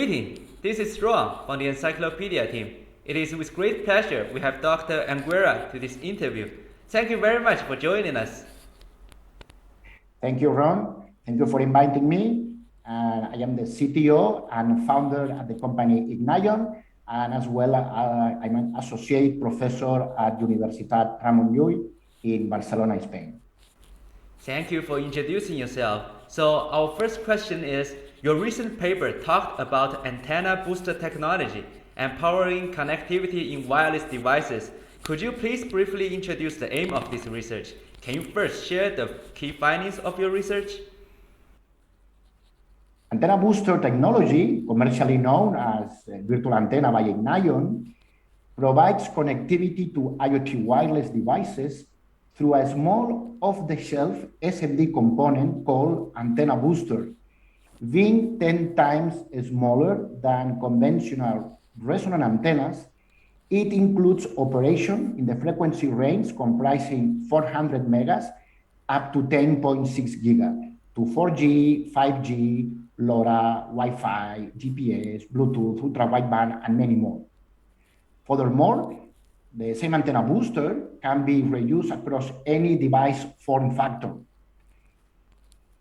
Greetings, this is Ron from the Encyclopedia team. It is with great pleasure we have Dr. Anguera to this interview. Thank you very much for joining us. Thank you, Ron. Thank you for inviting me. I am the CTO and founder at the company Ignion, and as well, I'm an associate professor at Universitat Ramon Llull in Barcelona, Spain. Thank you for introducing yourself. So our first question is, your recent paper talked about antenna booster technology and powering connectivity in wireless devices. Could you please briefly introduce the aim of this research? Can you first share the key findings of your research? Antenna booster technology, commercially known as virtual antenna by Ignion, provides connectivity to IoT wireless devices through a small off-the-shelf SMD component called antenna booster, being 10 times smaller than conventional resonant antennas. It includes operation in the frequency range comprising 400 megas up to 10.6 giga to 4G, 5G, LoRa, Wi-Fi, GPS, Bluetooth, ultra-wideband, and many more. Furthermore, the same antenna booster can be reused across any device form factor.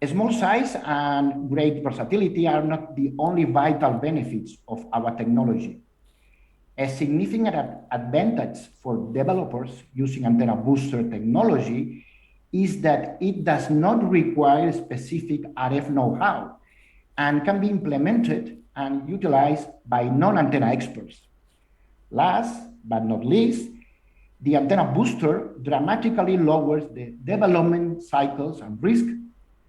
A small size and great versatility are not the only vital benefits of our technology. A significant advantage for developers using antenna booster technology is that it does not require specific RF know-how and can be implemented and utilized by non-antenna experts. Last but not least, the antenna booster dramatically lowers the development cycles and risk,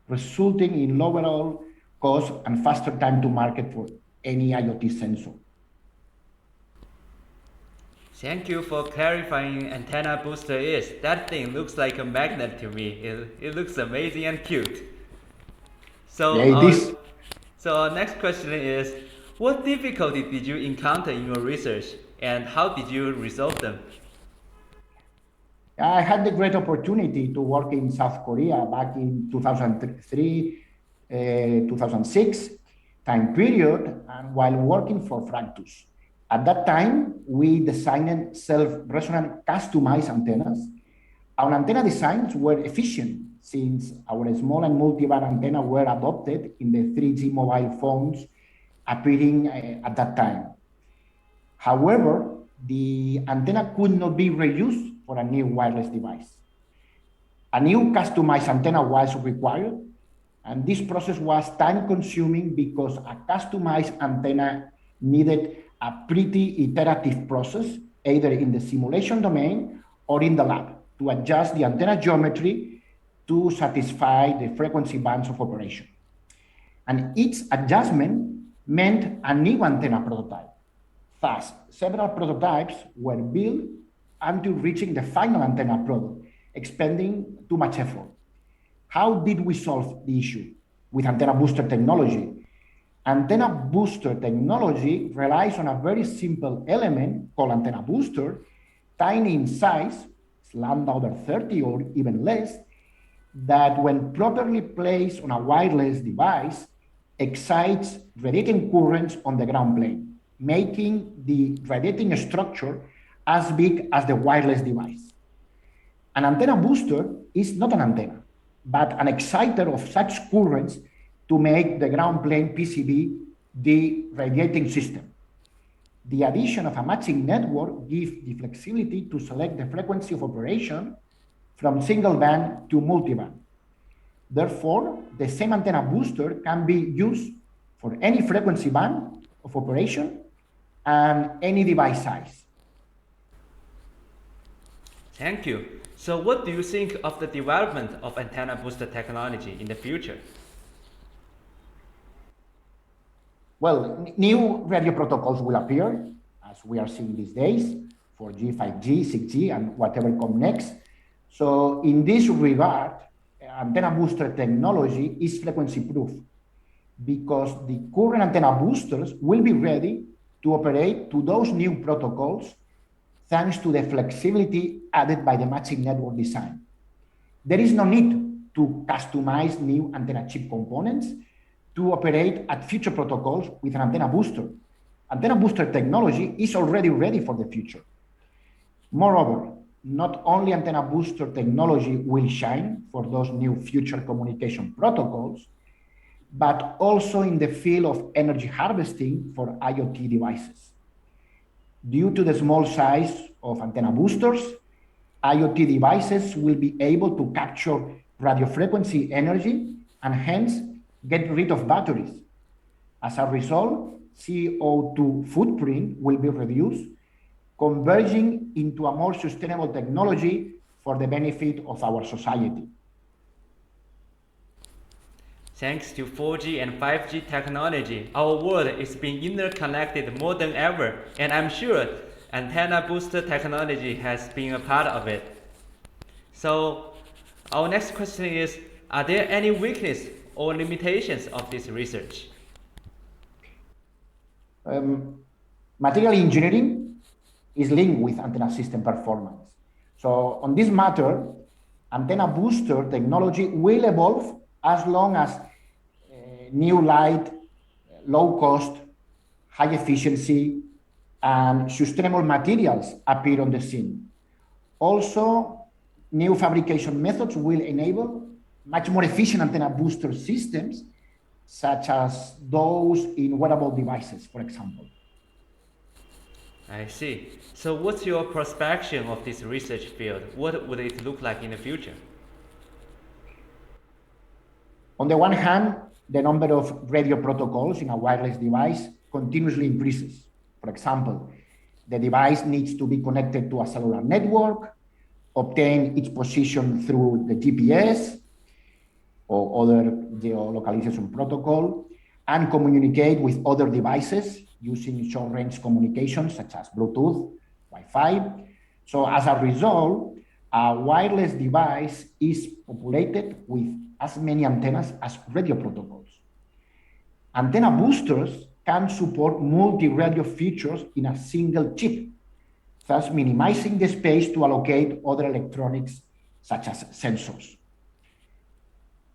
resulting in lower cost and faster time to market for any IoT sensor. Thank you for clarifying antenna booster is. That thing looks like a magnet to me. It looks amazing and cute. So, our next question is, what difficulty did you encounter in your research and how did you resolve them? I had the great opportunity to work in South Korea back in 2003, 2006 time period, and while working for Fractus. At that time, we designed self-resonant customized antennas. Our antenna designs were efficient since our small and multiband antenna were adopted in the 3G mobile phones appearing at that time. However, the antenna could not be reused for a new wireless device. A new customized antenna was required, and this process was time-consuming because a customized antenna needed a pretty iterative process, either in the simulation domain or in the lab, to adjust the antenna geometry to satisfy the frequency bands of operation. And each adjustment meant a new antenna prototype. Thus, several prototypes were built until reaching the final antenna product, expending too much effort. How did we solve the issue? With antenna booster technology. Antenna booster technology relies on a very simple element called antenna booster, tiny in size, lambda over 30 or even less, that when properly placed on a wireless device, excites radiating currents on the ground plane, making the radiating structure as big as the wireless device. An antenna booster is not an antenna, but an exciter of such currents to make the ground plane PCB the radiating system. The addition of a matching network gives the flexibility to select the frequency of operation from single band to multiband. Therefore, the same antenna booster can be used for any frequency band of operation and any device size. Thank you. So what do you think of the development of antenna booster technology in the future? Well, new radio protocols will appear, as we are seeing these days, 4G, 5G, 6G, and whatever comes next. So in this regard, antenna booster technology is frequency proof because the current antenna boosters will be ready to operate to those new protocols thanks to the flexibility added by the matching network design. There is no need to customize new antenna chip components to operate at future protocols with an antenna booster. Antenna booster technology is already ready for the future. Moreover, not only antenna booster technology will shine for those new future communication protocols, but also in the field of energy harvesting for IoT devices. Due to the small size of antenna boosters, IoT devices will be able to capture radio frequency energy and hence get rid of batteries. As a result, CO2 footprint will be reduced, converging into a more sustainable technology for the benefit of our society. Thanks to 4G and 5G technology, our world is being interconnected more than ever, and I'm sure antenna booster technology has been a part of it. So, our next question is, are there any weaknesses or limitations of this research? Material engineering is linked with antenna system performance. So on this matter, antenna booster technology will evolve as long as new light, low cost, high efficiency, and sustainable materials appear on the scene. Also, new fabrication methods will enable much more efficient antenna booster systems, such as those in wearable devices, for example. I see. So what's your perspective of this research field? What would it look like in the future? On the one hand, the number of radio protocols in a wireless device continuously increases. For example, the device needs to be connected to a cellular network, obtain its position through the GPS or other geolocalization protocol, and communicate with other devices using short-range communications such as Bluetooth, Wi-Fi. So as a result, a wireless device is populated with as many antennas as radio protocols. Antenna boosters can support multi-radio features in a single chip, thus minimizing the space to allocate other electronics such as sensors.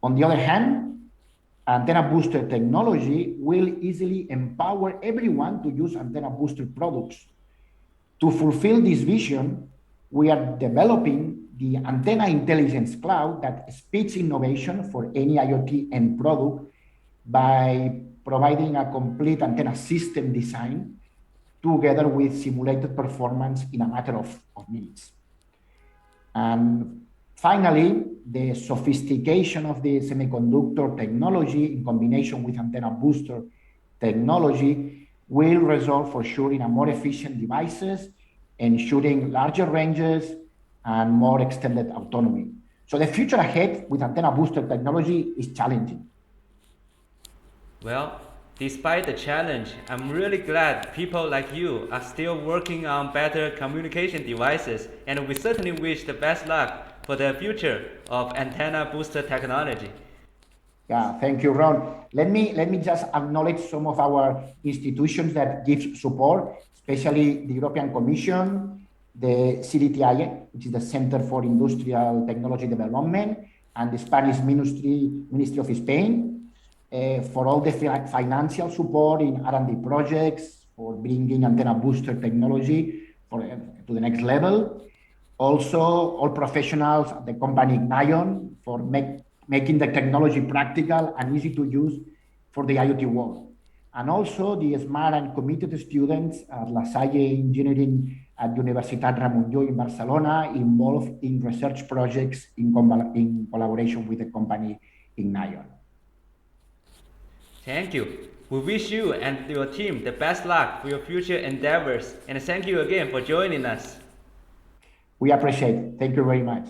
On the other hand, antenna booster technology will easily empower everyone to use antenna booster products. To fulfill this vision, we are developing the Antenna Intelligence Cloud that speeds innovation for any IoT end product by providing a complete antenna system design together with simulated performance in a matter of minutes. And finally, the sophistication of the semiconductor technology in combination with antenna booster technology will result for sure in a more efficient devices, ensuring larger ranges and more extended autonomy. So the future ahead with antenna booster technology is challenging. Well, despite the challenge, I'm really glad people like you are still working on better communication devices, and we certainly wish the best luck for the future of antenna booster technology. Yeah, thank you, Ron. Let me just acknowledge some of our institutions that give support, especially the European Commission, the CDTIE, which is the Center for Industrial Technology Development, and the Spanish Ministry of Spain, for all the financial support in R&D projects, for bringing antenna booster technology to the next level. Also, all professionals at the company Ignion for making the technology practical and easy to use for the IoT world. And also the smart and committed students at La Salle Engineering at Universitat Ramon in Barcelona involved in research projects in collaboration with the company Ignion. Thank you. We wish you and your team the best luck for your future endeavors, and thank you again for joining us. We appreciate it. Thank you very much.